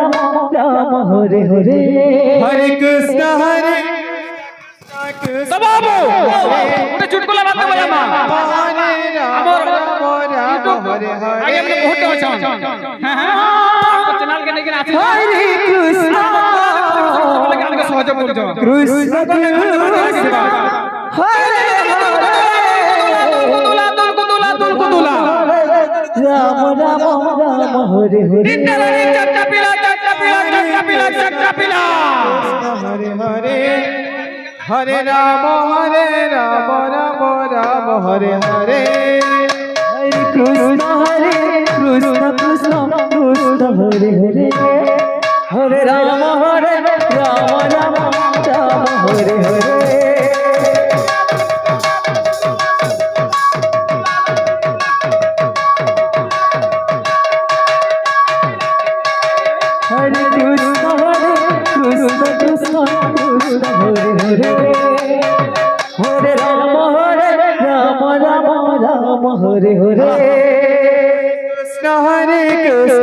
हरे हरे हरे कृष्ण बाबू उठे चुटकुला बात बोला मां हमर हरे हरे आगे हमने बहुत अच्छा हां चैनल के लेकिन आछे हरे कृष्ण लेकिन आगे सहज बोल जाओ कृष्ण हरे कुतुला राम राम राम हरे हरे चट्टा पिला हरे हरे हरे राम राम राम हरे हरे हरे कृष्ण कृष्ण कृष्ण हरे हरे हरे राम राम हरे हरे हरे कृष्ण कृष्ण हरे हरे हरे राम राम हरे हरे कृष्ण